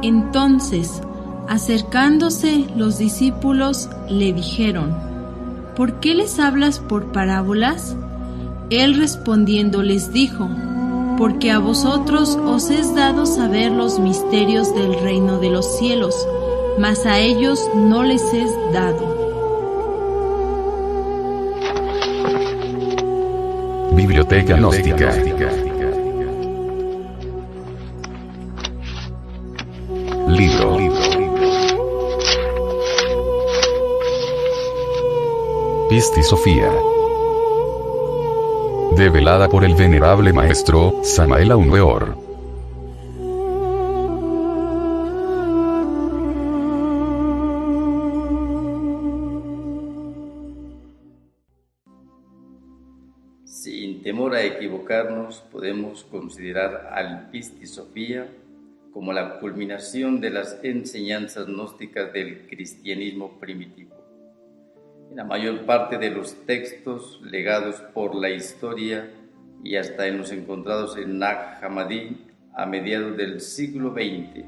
Entonces, acercándose los discípulos, le dijeron: ¿Por qué les hablas por parábolas? Él respondiendo les dijo: Porque a vosotros os es dado saber los misterios del reino de los cielos, mas a ellos no les es dado. Biblioteca Gnóstica. Libro. Pisti Sofía. Develada por el venerable maestro Samael Aun Weor. Sin temor a equivocarnos, podemos considerar al Pisti Sofía como la culminación de las enseñanzas gnósticas del cristianismo primitivo. En la mayor parte de los textos legados por la historia y hasta en los encontrados en Nag Hammadi a mediados del siglo XX,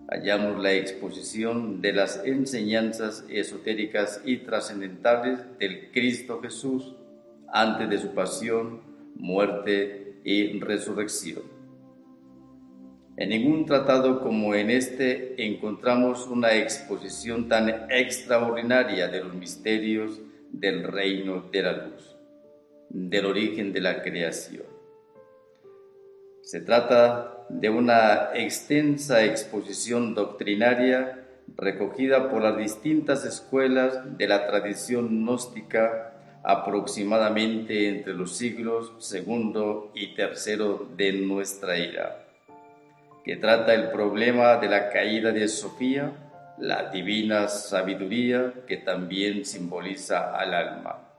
hallamos la exposición de las enseñanzas esotéricas y trascendentales del Cristo Jesús antes de su pasión, muerte y resurrección. En ningún tratado como en este encontramos una exposición tan extraordinaria de los misterios del reino de la luz, del origen de la creación. Se trata de una extensa exposición doctrinaria recogida por las distintas escuelas de la tradición gnóstica aproximadamente entre los siglos II y III de nuestra era, que trata el problema de la caída de Sofía, la divina sabiduría que también simboliza al alma,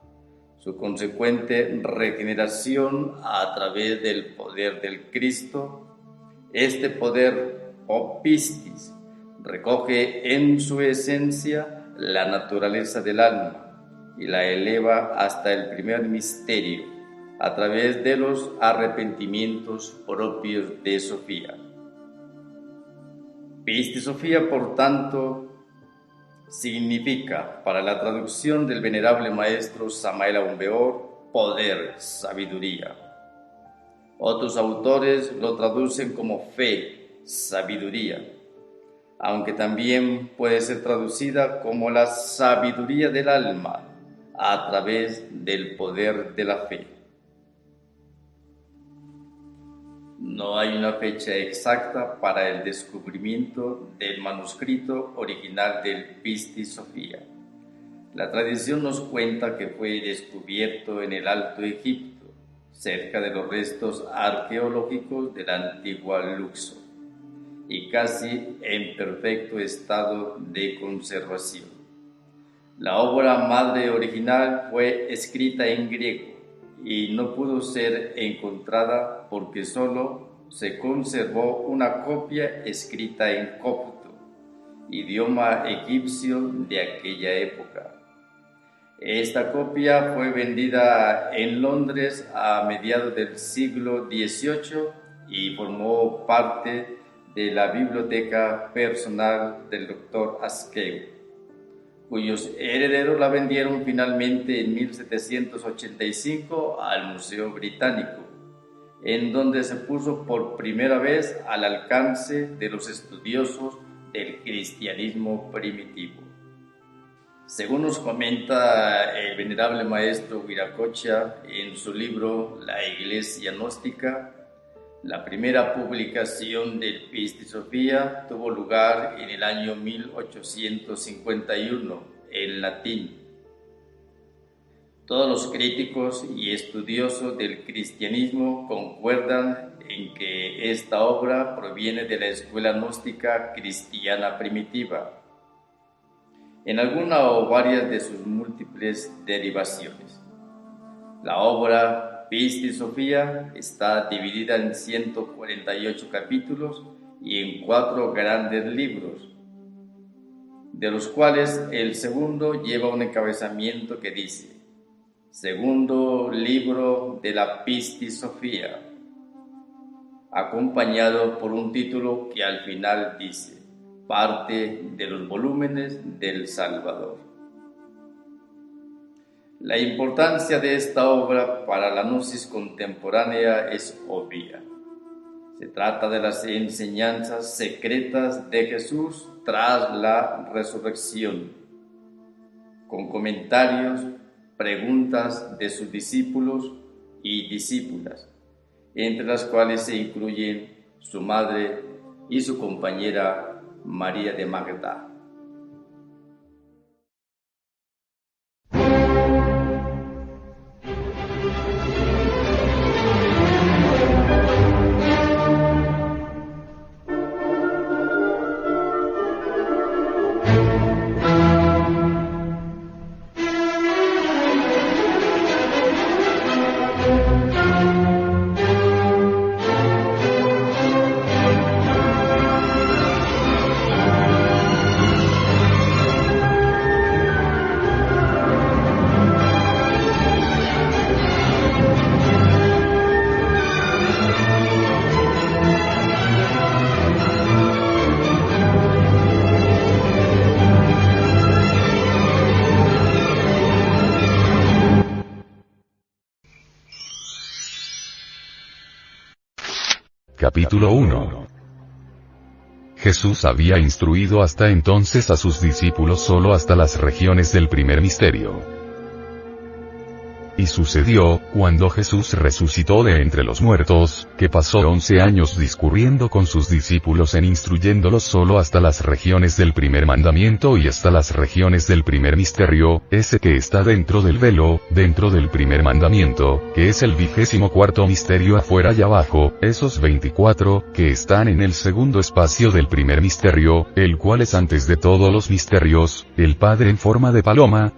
su consecuente regeneración a través del poder del Cristo. Este poder, o pistis, recoge en su esencia la naturaleza del alma y la eleva hasta el primer misterio a través de los arrepentimientos propios de Sofía. Pisti Sofía, por tanto, significa, para la traducción del venerable maestro Samael Aun Weor, poder, sabiduría. Otros autores lo traducen como fe, sabiduría, aunque también puede ser traducida como la sabiduría del alma a través del poder de la fe. No hay una fecha exacta para el descubrimiento del manuscrito original del Pisti Sofía. La tradición nos cuenta que fue descubierto en el Alto Egipto, cerca de los restos arqueológicos de la antigua Luxor, y casi en perfecto estado de conservación. La obra madre original fue escrita en griego y no pudo ser encontrada porque solo se conservó una copia escrita en copto, idioma egipcio de aquella época. Esta copia fue vendida en Londres a mediados del siglo XVIII y formó parte de la biblioteca personal del Dr. Askew, cuyos herederos la vendieron finalmente en 1785 al Museo Británico, en donde se puso por primera vez al alcance de los estudiosos del cristianismo primitivo. Según nos comenta el venerable maestro Viracocha en su libro La Iglesia Gnóstica, la primera publicación del Pisti Sofía tuvo lugar en el año 1851 en latín. Todos los críticos y estudiosos del cristianismo concuerdan en que esta obra proviene de la escuela gnóstica cristiana primitiva, en alguna o varias de sus múltiples derivaciones. La obra Pisti Sofía está dividida en 148 capítulos y en 4 grandes libros, de los cuales el segundo lleva un encabezamiento que dice: Segundo libro de la Pisti Sofía, acompañado por un título que al final dice: parte de los volúmenes del Salvador. La importancia de esta obra para la gnosis contemporánea es obvia. Se trata de las enseñanzas secretas de Jesús tras la resurrección, con comentarios, preguntas de sus discípulos y discípulas, entre las cuales se incluyen su madre y su compañera María de Magdala. Capítulo 1. Jesús había instruido hasta entonces a sus discípulos solo hasta las regiones del primer misterio. Y sucedió, cuando Jesús resucitó de entre los muertos, que pasó 11 años discurriendo con sus discípulos en instruyéndolos solo hasta las regiones del primer mandamiento y hasta las regiones del primer misterio, ese que está dentro del velo, dentro del primer mandamiento, que es el 24º misterio afuera y abajo, esos 24, que están en el segundo espacio del primer misterio, el cual es antes de todos los misterios, el Padre en forma de paloma,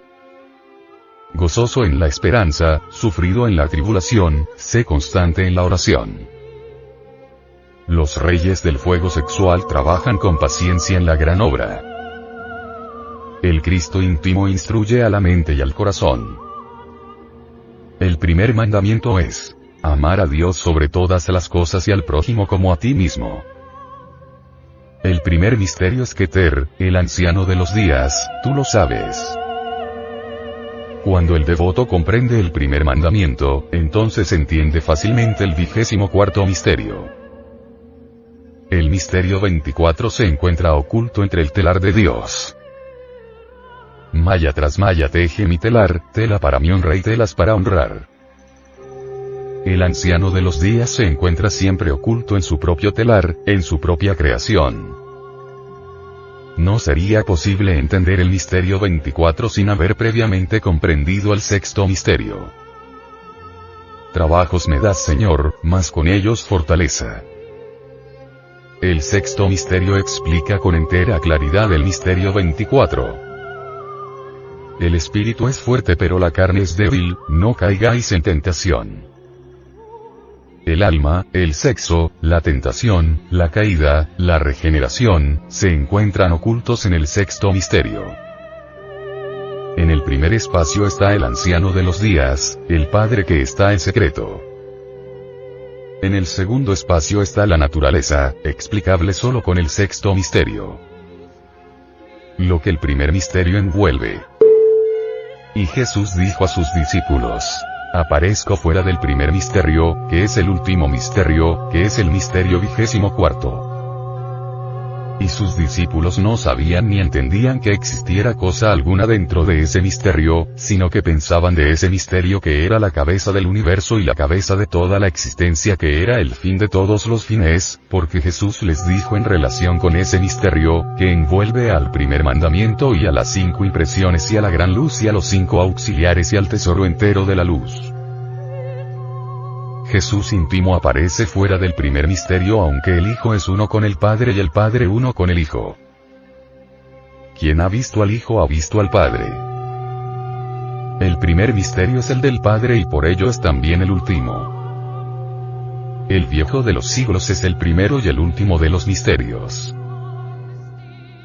gozoso en la esperanza, sufrido en la tribulación, sé constante en la oración. Los reyes del fuego sexual trabajan con paciencia en la gran obra. El Cristo íntimo instruye a la mente y al corazón. El primer mandamiento es amar a Dios sobre todas las cosas y al prójimo como a ti mismo. El primer misterio es Keter, el anciano de los días, tú lo sabes. Cuando el devoto comprende el primer mandamiento, entonces entiende fácilmente el 24º misterio. El misterio 24 se encuentra oculto entre el telar de Dios. Malla tras malla teje mi telar, tela para mi honra y telas para honrar. El anciano de los días se encuentra siempre oculto en su propio telar, en su propia creación. No sería posible entender el misterio 24 sin haber previamente comprendido el sexto misterio. Trabajos me das, Señor, mas con ellos fortaleza. El sexto misterio explica con entera claridad el misterio 24. El espíritu es fuerte pero la carne es débil, no caigáis en tentación. El alma, el sexo, la tentación, la caída, la regeneración, se encuentran ocultos en el sexto misterio. En el primer espacio está el anciano de los días, el Padre que está en secreto. En el segundo espacio está la naturaleza, explicable solo con el sexto misterio. Lo que el primer misterio envuelve. Y Jesús dijo a sus discípulos: aparezco fuera del primer misterio, que es el último misterio, que es el misterio 24. Y sus discípulos no sabían ni entendían que existiera cosa alguna dentro de ese misterio, sino que pensaban de ese misterio que era la cabeza del universo y la cabeza de toda la existencia, que era el fin de todos los fines, porque Jesús les dijo en relación con ese misterio, que envuelve al primer mandamiento y a las 5 impresiones y a la gran luz y a los 5 auxiliares y al tesoro entero de la luz. Jesús íntimo aparece fuera del primer misterio, aunque el Hijo es uno con el Padre y el Padre uno con el Hijo. Quien ha visto al Hijo ha visto al Padre. El primer misterio es el del Padre y por ello es también el último. El viejo de los siglos es el primero y el último de los misterios.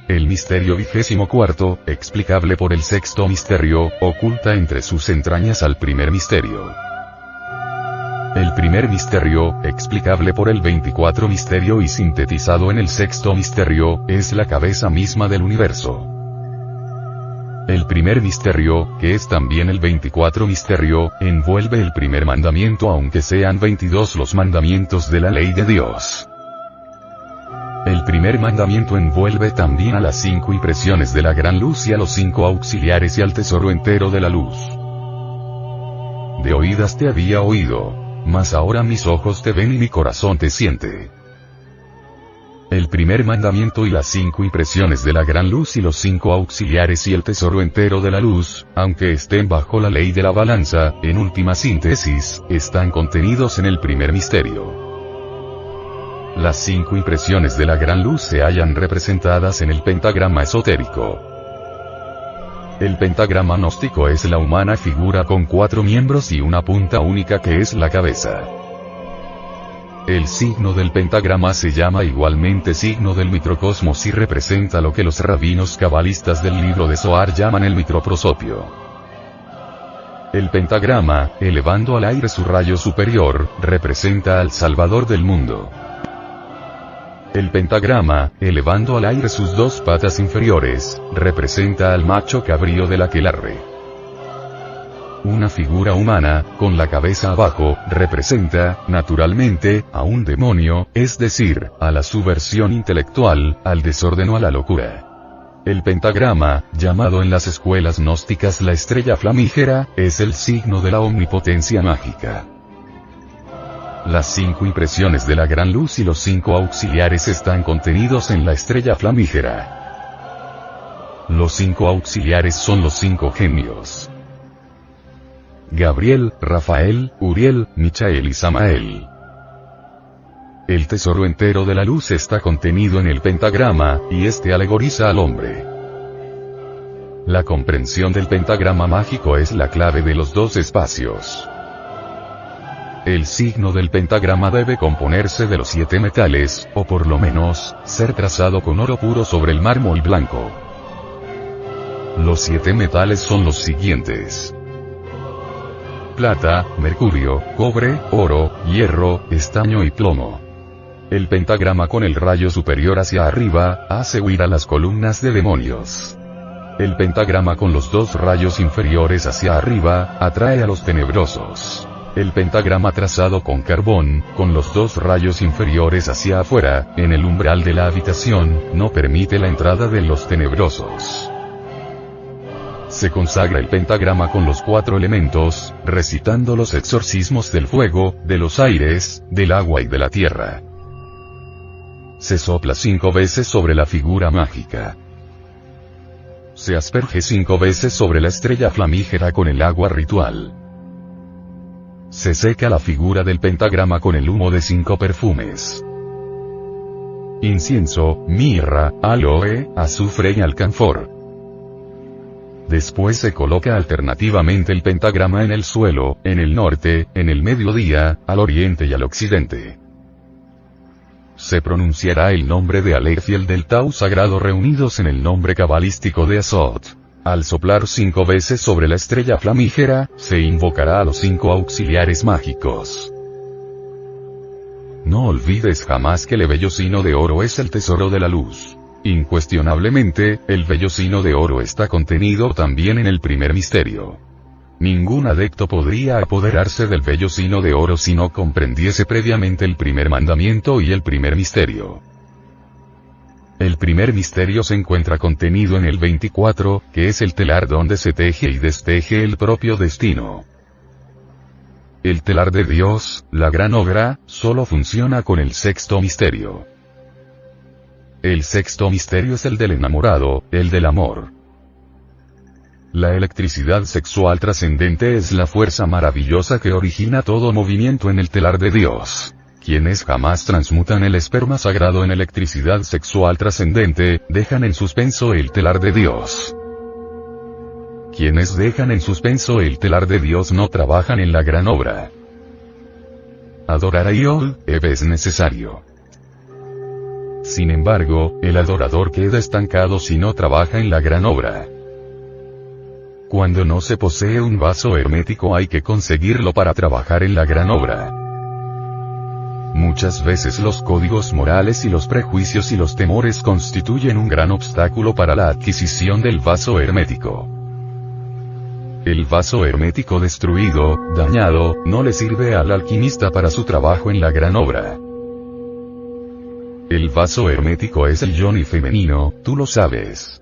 El misterio 24, explicable por el sexto misterio, oculta entre sus entrañas al primer misterio. El primer misterio, explicable por el 24 misterio y sintetizado en el sexto misterio, es la cabeza misma del universo. El primer misterio, que es también el 24 misterio, envuelve el primer mandamiento aunque sean 22 los mandamientos de la ley de Dios. El primer mandamiento envuelve también a las 5 impresiones de la gran luz y a los 5 auxiliares y al tesoro entero de la luz. De oídas te había oído, mas ahora mis ojos te ven y mi corazón te siente. El primer mandamiento y las 5 impresiones de la gran luz y los 5 auxiliares y el tesoro entero de la luz, aunque estén bajo la ley de la balanza, en última síntesis, están contenidos en el primer misterio. Las 5 impresiones de la gran luz se hallan representadas en el pentagrama esotérico. El pentagrama gnóstico es la humana figura con 4 miembros y una punta única que es la cabeza. El signo del pentagrama se llama igualmente signo del microcosmos y representa lo que los rabinos cabalistas del libro de Zohar llaman el microprosopio. El pentagrama, elevando al aire su rayo superior, representa al Salvador del mundo. El pentagrama, elevando al aire sus 2 patas inferiores, representa al macho cabrío del aquelarre. Una figura humana, con la cabeza abajo, representa, naturalmente, a un demonio, es decir, a la subversión intelectual, al desorden o a la locura. El pentagrama, llamado en las escuelas gnósticas la estrella flamígera, es el signo de la omnipotencia mágica. Las 5 impresiones de la gran luz y los 5 auxiliares están contenidos en la estrella flamígera. Los 5 auxiliares son los 5 genios: Gabriel, Rafael, Uriel, Michael y Samael. El tesoro entero de la luz está contenido en el pentagrama, y este alegoriza al hombre. La comprensión del pentagrama mágico es la clave de los 2 espacios. El signo del pentagrama debe componerse de los 7 metales, o por lo menos, ser trazado con oro puro sobre el mármol blanco. Los 7 metales son los siguientes: plata, mercurio, cobre, oro, hierro, estaño y plomo. El pentagrama con el rayo superior hacia arriba, hace huir a las columnas de demonios. El pentagrama con los 2 rayos inferiores hacia arriba, atrae a los tenebrosos. El pentagrama trazado con carbón, con los 2 rayos inferiores hacia afuera, en el umbral de la habitación, no permite la entrada de los tenebrosos. Se consagra el pentagrama con los 4 elementos, recitando los exorcismos del fuego, de los aires, del agua y de la tierra. Se sopla 5 veces sobre la figura mágica. Se asperge 5 veces sobre la estrella flamígera con el agua ritual. Se seca la figura del pentagrama con el humo de 5 perfumes: incienso, mirra, aloe, azufre y alcanfor. Después se coloca alternativamente el pentagrama en el suelo, en el norte, en el mediodía, al oriente y al occidente. Se pronunciará el nombre de Aleph y el del Tau sagrado reunidos en el nombre cabalístico de Azot. Al soplar 5 veces sobre la estrella flamígera, se invocará a los 5 auxiliares mágicos. No olvides jamás que el vellocino de oro es el tesoro de la luz. Incuestionablemente, el vellocino de oro está contenido también en el primer misterio. Ningún adepto podría apoderarse del vellocino de oro si no comprendiese previamente el primer mandamiento y el primer misterio. El primer misterio se encuentra contenido en el 24, que es el telar donde se teje y desteje el propio destino. El telar de Dios, la gran obra, solo funciona con el sexto misterio. El sexto misterio es el del enamorado, el del amor. La electricidad sexual trascendente es la fuerza maravillosa que origina todo movimiento en el telar de Dios. Quienes jamás transmutan el esperma sagrado en electricidad sexual trascendente, dejan en suspenso el telar de Dios. Quienes dejan en suspenso el telar de Dios no trabajan en la gran obra. Adorar a Yod, es necesario. Sin embargo, el adorador queda estancado si no trabaja en la gran obra. Cuando no se posee un vaso hermético hay que conseguirlo para trabajar en la gran obra. muchas veces los códigos morales y los prejuicios y los temores constituyen un gran obstáculo para la adquisición del vaso hermético. El vaso hermético destruido, dañado, no le sirve al alquimista para su trabajo en la gran obra. El vaso hermético es el yoni femenino, tú lo sabes.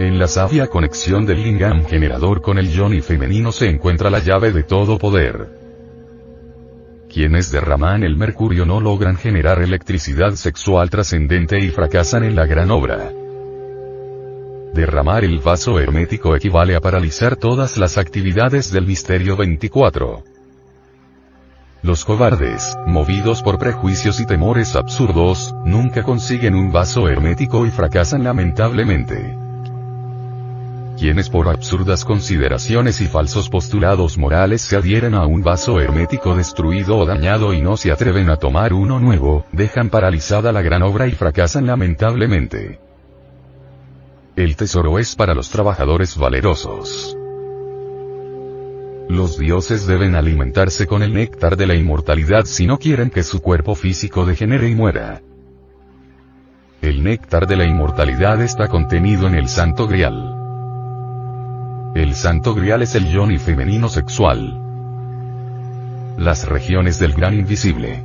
En la sabia conexión del lingam generador con el yoni femenino se encuentra la llave de todo poder. Quienes derraman el mercurio no logran generar electricidad sexual trascendente y fracasan en la gran obra. Derramar el vaso hermético equivale a paralizar todas las actividades del misterio 24. Los cobardes, movidos por prejuicios y temores absurdos, nunca consiguen un vaso hermético y fracasan lamentablemente. Quienes por absurdas consideraciones y falsos postulados morales se adhieren a un vaso hermético destruido o dañado y no se atreven a tomar uno nuevo, dejan paralizada la gran obra y fracasan lamentablemente. El tesoro es para los trabajadores valerosos. Los dioses deben alimentarse con el néctar de la inmortalidad si no quieren que su cuerpo físico degenere y muera. El néctar de la inmortalidad está contenido en el Santo Grial. El Santo Grial es el yoni femenino sexual. Las regiones del gran invisible.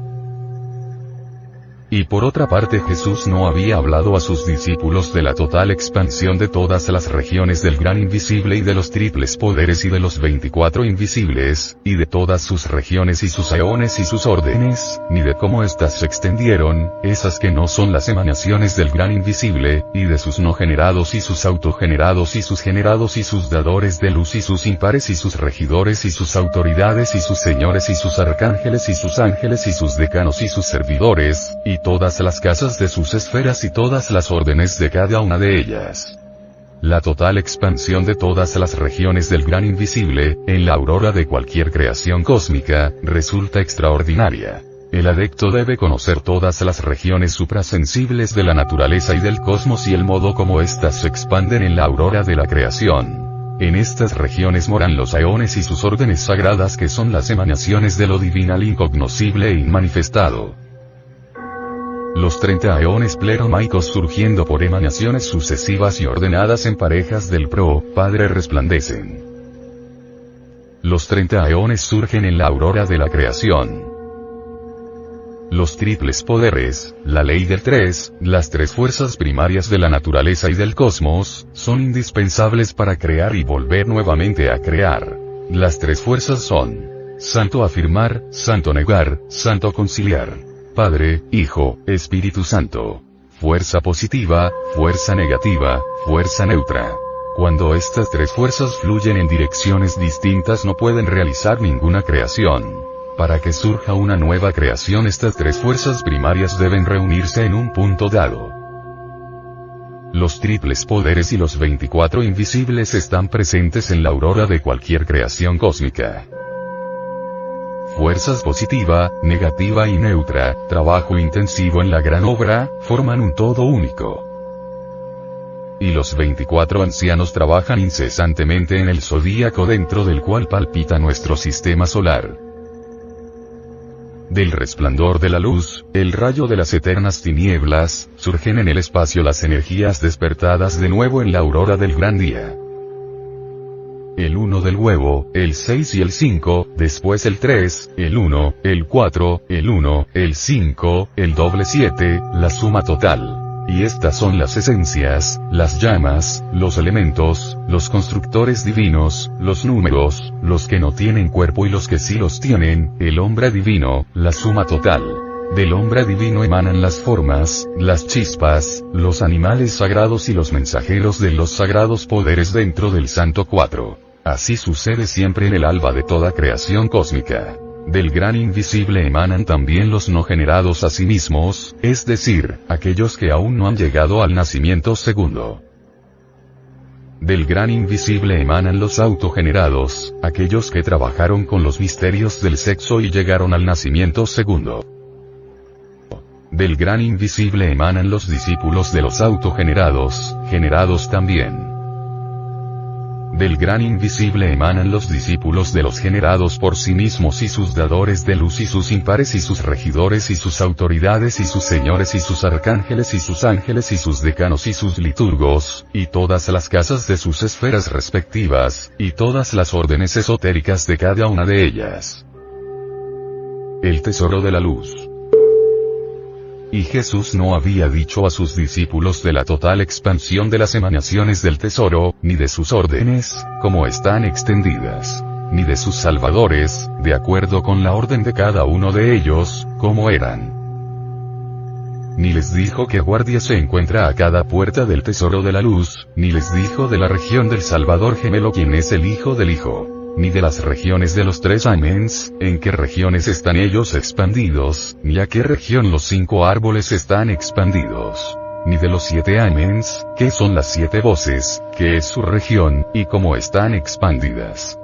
Y por otra parte Jesús no había hablado a sus discípulos de la total expansión de todas las regiones del gran invisible y de los triples poderes y de los 24 invisibles, y de todas sus regiones y sus eones y sus órdenes, ni de cómo éstas se extendieron, esas que no son las emanaciones del gran invisible, y de sus no generados y sus autogenerados y sus generados y sus dadores de luz y sus impares y sus regidores y sus autoridades y sus señores y sus arcángeles y sus ángeles y sus decanos y sus servidores, y todas las casas de sus esferas y todas las órdenes de cada una de ellas. La total expansión de todas las regiones del gran invisible, en la aurora de cualquier creación cósmica, resulta extraordinaria. El adepto debe conocer todas las regiones suprasensibles de la naturaleza y del cosmos y el modo como éstas se expanden en la aurora de la creación. En estas regiones moran los eones y sus órdenes sagradas que son las emanaciones de lo divinal incognoscible e inmanifestado. Los 30 eones pleromaicos surgiendo por emanaciones sucesivas y ordenadas en parejas del Padre resplandecen. Los 30 eones surgen en la aurora de la creación. Los triples poderes, la ley del 3, las 3 fuerzas primarias de la naturaleza y del cosmos, son indispensables para crear y volver nuevamente a crear. Las 3 fuerzas son: Santo afirmar, Santo negar, Santo conciliar. Padre, Hijo, Espíritu Santo. Fuerza positiva, fuerza negativa, fuerza neutra. Cuando estas 3 fuerzas fluyen en direcciones distintas no pueden realizar ninguna creación. Para que surja una nueva creación estas 3 fuerzas primarias deben reunirse en un punto dado. Los triples poderes y los 24 invisibles están presentes en la aurora de cualquier creación cósmica. Fuerzas positiva, negativa y neutra, trabajo intensivo en la gran obra, forman un todo único. Y los 24 ancianos trabajan incesantemente en el zodíaco dentro del cual palpita nuestro sistema solar. Del resplandor de la luz, el rayo de las eternas tinieblas, surgen en el espacio las energías despertadas de nuevo en la aurora del gran día. El 1 del huevo, el 6 y el 5, después el 3, el 1, el 4, el 1, el 5, el doble 7, la suma total. Y estas son las esencias, las llamas, los elementos, los constructores divinos, los números, los que no tienen cuerpo y los que sí los tienen, el hombre divino, la suma total. Del hombre divino emanan las formas, las chispas, los animales sagrados y los mensajeros de los sagrados poderes dentro del Santo 4. Así sucede siempre en el alba de toda creación cósmica. Del gran invisible emanan también los no generados a sí mismos, es decir, aquellos que aún no han llegado al nacimiento segundo. Del gran invisible emanan los autogenerados, aquellos que trabajaron con los misterios del sexo y llegaron al nacimiento segundo. Del gran invisible emanan los discípulos de los autogenerados, generados también. Del gran invisible emanan los discípulos de los generados por sí mismos y sus dadores de luz y sus impares y sus regidores y sus autoridades y sus señores y sus arcángeles y sus ángeles y sus decanos y sus liturgos, y todas las casas de sus esferas respectivas, y todas las órdenes esotéricas de cada una de ellas. El tesoro de la luz. Y Jesús no había dicho a sus discípulos de la total expansión de las emanaciones del tesoro, ni de sus órdenes, como están extendidas, ni de sus salvadores, de acuerdo con la orden de cada uno de ellos, como eran. Ni les dijo qué guardia se encuentra a cada puerta del tesoro de la luz, ni les dijo de la región del Salvador gemelo quien es el Hijo del Hijo, ni de las regiones de los 3 amens, en qué regiones están ellos expandidos, ni a qué región los 5 árboles están expandidos, ni de los 7 amens, qué son las 7 voces, qué es su región, y cómo están expandidas.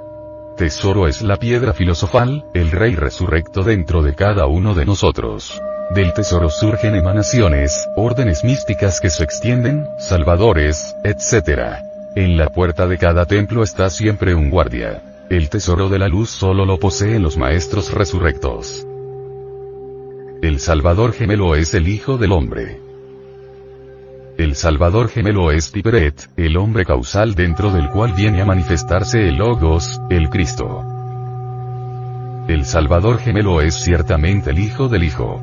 Tesoro es la piedra filosofal, el Rey resurrecto dentro de cada uno de nosotros. Del tesoro surgen emanaciones, órdenes místicas que se extienden, salvadores, etc. En la puerta de cada templo está siempre un guardia. El tesoro de la luz solo lo poseen los maestros resurrectos. El Salvador gemelo es el Hijo del Hombre. El Salvador gemelo es Tiferet, el hombre causal dentro del cual viene a manifestarse el Logos, el Cristo. El Salvador gemelo es ciertamente el Hijo del Hijo.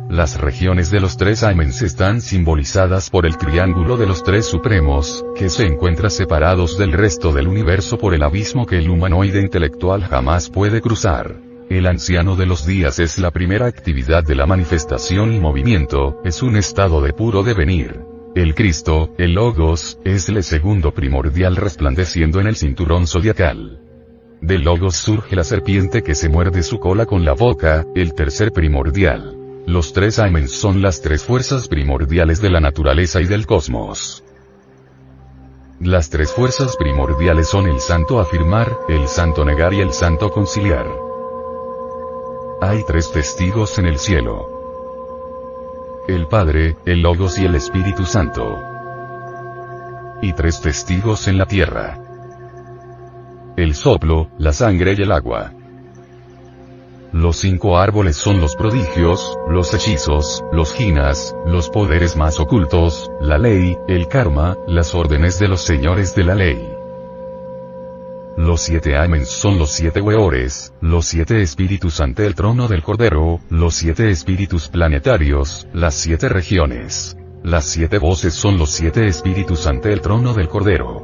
Las regiones de los 3 amens están simbolizadas por el triángulo de los 3 supremos, que se encuentran separados del resto del universo por el abismo que el humanoide intelectual jamás puede cruzar. El anciano de los días es la primera actividad de la manifestación y movimiento, es un estado de puro devenir. El Cristo, el Logos, es el segundo primordial resplandeciendo en el cinturón zodiacal. Del Logos surge la serpiente que se muerde su cola con la boca, el tercer primordial. Los 3 amens son las 3 fuerzas primordiales de la naturaleza y del cosmos. Las 3 fuerzas primordiales son el santo afirmar, el santo negar y el santo conciliar. Hay 3 testigos en el cielo: el Padre, el Logos y el Espíritu Santo. Y 3 testigos en la tierra: el soplo, la sangre y el agua. Los 5 árboles son los prodigios, los hechizos, los jinas, los poderes más ocultos, la ley, el karma, las órdenes de los señores de la ley. Los 7 amens son los 7 weores, los 7 espíritus ante el trono del Cordero, los 7 espíritus planetarios, las 7 regiones. Las 7 voces son los 7 espíritus ante el trono del Cordero.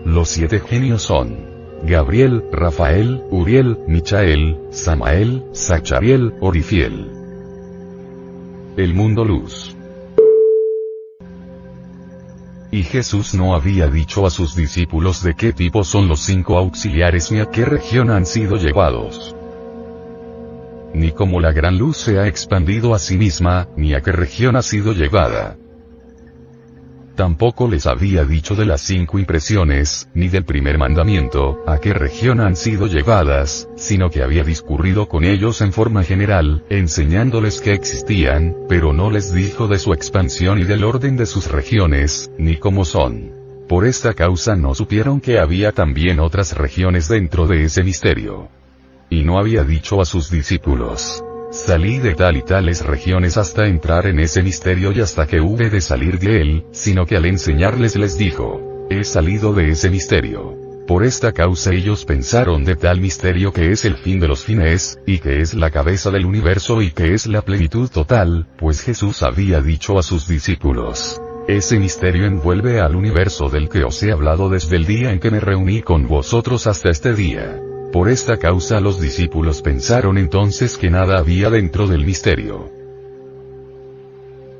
Los 7 genios son Gabriel, Rafael, Uriel, Michael, Samael, Zachariel, Orifiel. El mundo luz. Y Jesús no había dicho a sus discípulos de qué tipo son los 5 auxiliares ni a qué región han sido llevados. Ni cómo la gran luz se ha expandido a sí misma, ni a qué región ha sido llevada. Tampoco les había dicho de las 5 impresiones, ni del primer mandamiento, a qué región han sido llevadas, sino que había discurrido con ellos en forma general, enseñándoles que existían, pero no les dijo de su expansión y del orden de sus regiones, ni cómo son. Por esta causa no supieron que había también otras regiones dentro de ese misterio. Y no había dicho a sus discípulos: salí de tal y tales regiones hasta entrar en ese misterio y hasta que hube de salir de él, sino que al enseñarles les dijo: he salido de ese misterio. Por esta causa ellos pensaron de tal misterio que es el fin de los fines, y que es la cabeza del universo y que es la plenitud total, pues Jesús había dicho a sus discípulos: ese misterio envuelve al universo del que os he hablado desde el día en que me reuní con vosotros hasta este día. Por esta causa los discípulos pensaron entonces que nada había dentro del misterio.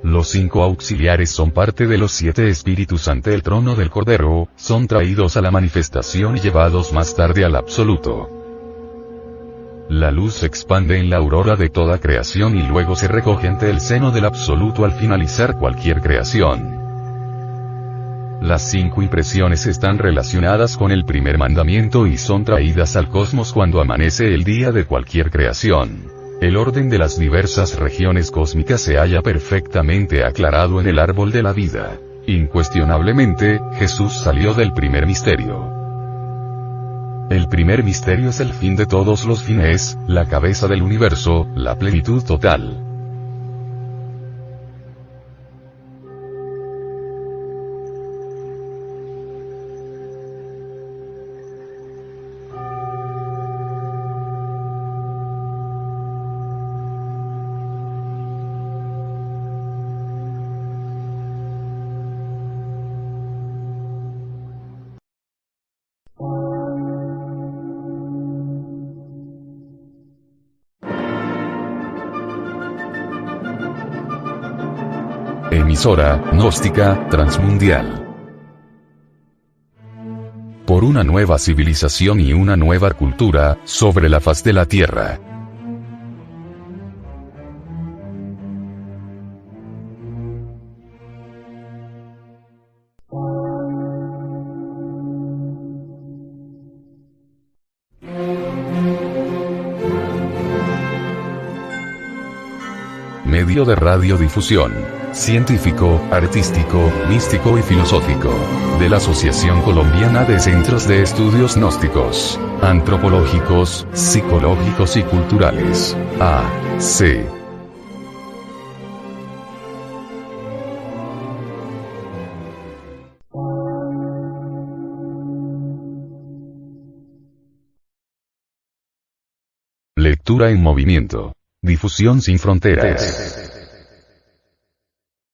Los 5 auxiliares son parte de los 7 espíritus ante el trono del Cordero, son traídos a la manifestación y llevados más tarde al absoluto. La luz se expande en la aurora de toda creación y luego se recoge ante el seno del absoluto al finalizar cualquier creación. Las 5 impresiones están relacionadas con el primer mandamiento y son traídas al cosmos cuando amanece el día de cualquier creación. El orden de las diversas regiones cósmicas se halla perfectamente aclarado en el árbol de la vida. Incuestionablemente, Jesús salió del primer misterio. El primer misterio es el fin de todos los fines, la cabeza del universo, la plenitud total. Emisora gnóstica transmundial. Por una nueva civilización y una nueva cultura sobre la faz de la Tierra. Medio de radiodifusión, científico, artístico, místico y filosófico, de la Asociación Colombiana de Centros de Estudios Gnósticos, Antropológicos, Psicológicos y Culturales, AC. Lectura en movimiento. Difusión sin fronteras.